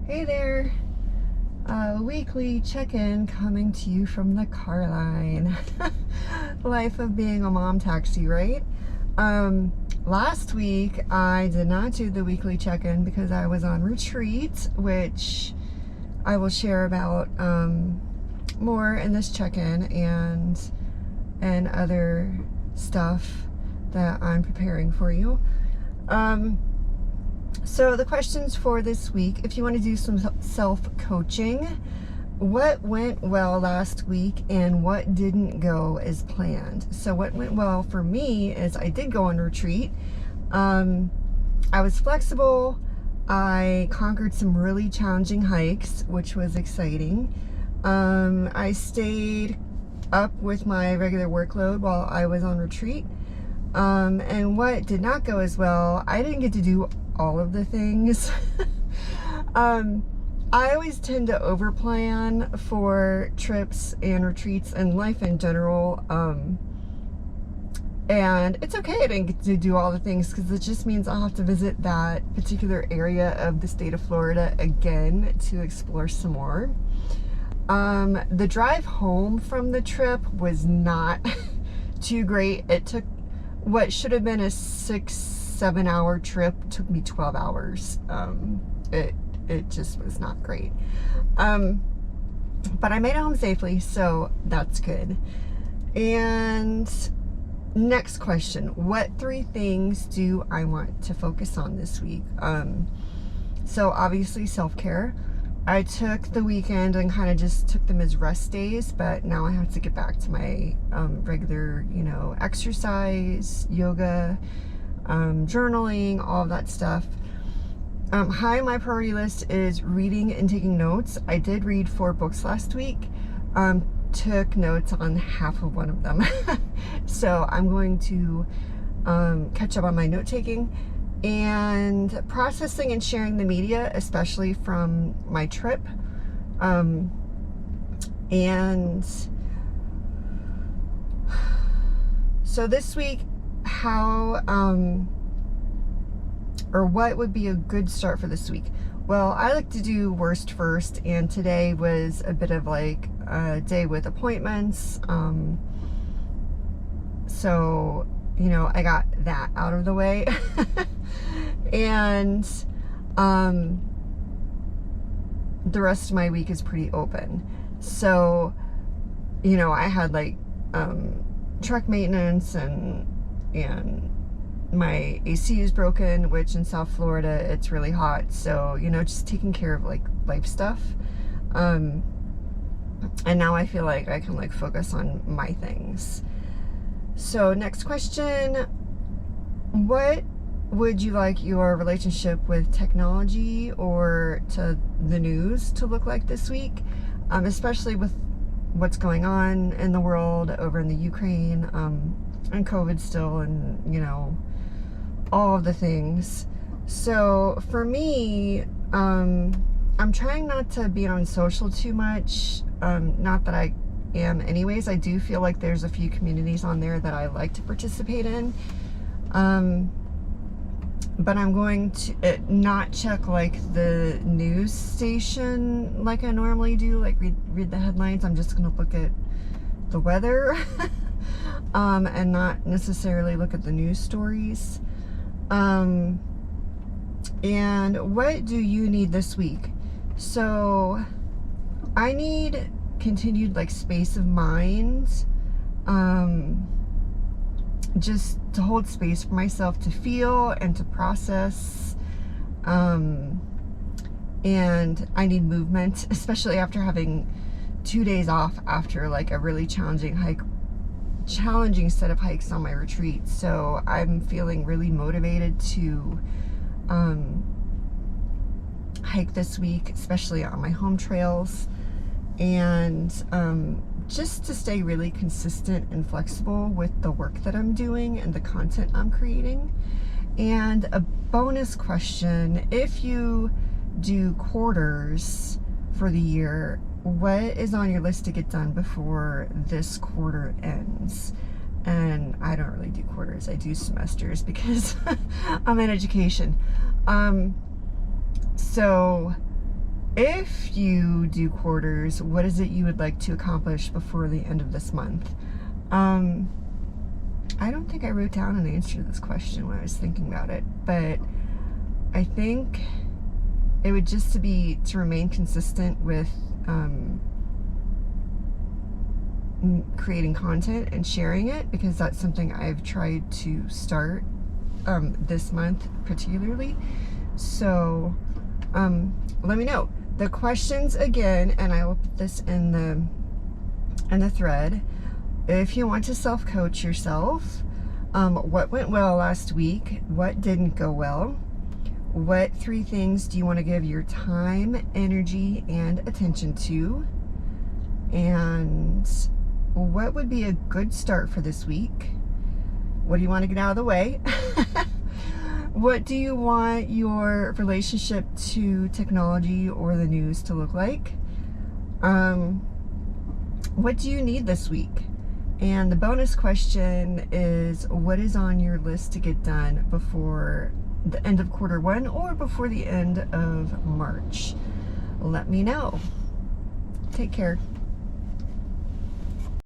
Hey there, weekly check-in coming to you from the car line. Life of being a mom taxi, right? Last week I did not do the weekly check-in because I was on retreat, which I will share about more in this check-in and other stuff that I'm preparing for you. So the questions for this week, if you want to do some self-coaching, what went well last week and what didn't go as planned? So what went well for me is I did go on retreat. I was flexible. I conquered some really challenging hikes, which was exciting. I stayed up with my regular workload while I was on retreat. And what did not go as well, I didn't get to do all of the things. I always tend to overplan for trips and retreats and life in general. And it's okay I didn't get to do all the things because it just means I'll have to visit that particular area of the state of Florida again to explore some more. The drive home from the trip was not too great. It took what should have been a 6-7 hour trip, took me 12 hours. It just was not great. But I made it home safely, so that's good. And next question, what 3 things do I want to focus on this week? So obviously self-care. I took the weekend and kind of just took them as rest days, but now I have to get back to my regular, exercise, yoga, journaling, all of that stuff. High on my priority list is reading and taking notes. I did read 4 books last week. Took notes on half of one of them. So I'm going to catch up on my note-taking. And processing and sharing the media, especially from my trip. And so this week, what would be a good start for this week? Well, I like to do worst first, and today was a bit of like a day with appointments. So, I got that out of the way. And the rest of my week is pretty open. So, I had like truck maintenance and my AC is broken, which in South Florida it's really hot. So, just taking care of like life stuff. And now I feel like I can like focus on my things. So next question, what would you like your relationship with technology or to the news to look like this week? Especially with what's going on in the world over in the Ukraine, and COVID still, and all of the things. So for me, I'm trying not to be on social too much. Not that I am anyways. I do feel like there's a few communities on there that I like to participate in. But I'm going to not check like the news station like I normally do, like read the headlines. I'm just going to look at the weather and not necessarily look at the news stories. And what do you need this week? So I need continued like space of mind, just to hold space for myself to feel and to process, and I need movement, especially after having 2 days off after like a really challenging set of hikes on my retreat. So I'm feeling really motivated to hike this week, especially on my home trails, and just to stay really consistent and flexible with the work that I'm doing and the content I'm creating. And a bonus question, if you do quarters for the year, what is on your list to get done before this quarter ends? And I don't really do quarters, I do semesters because I'm in education. So if you do quarters, what is it you would like to accomplish before the end of this month? I don't think I wrote down an answer to this question when I was thinking about it, but I think it would just to remain consistent with creating content and sharing it, because that's something I've tried to start this month particularly. So let me know the questions again, and I will put this in the thread. If you want to self-coach yourself, what went well last week? What didn't go well? What 3 things do you want to give your time, energy, and attention to? And what would be a good start for this week? What do you want to get out of the way? What do you want your relationship to technology or the news to look like? What do you need this week? And the bonus question is, what is on your list to get done before the end of Q1 or before the end of March? Let me know. Take care.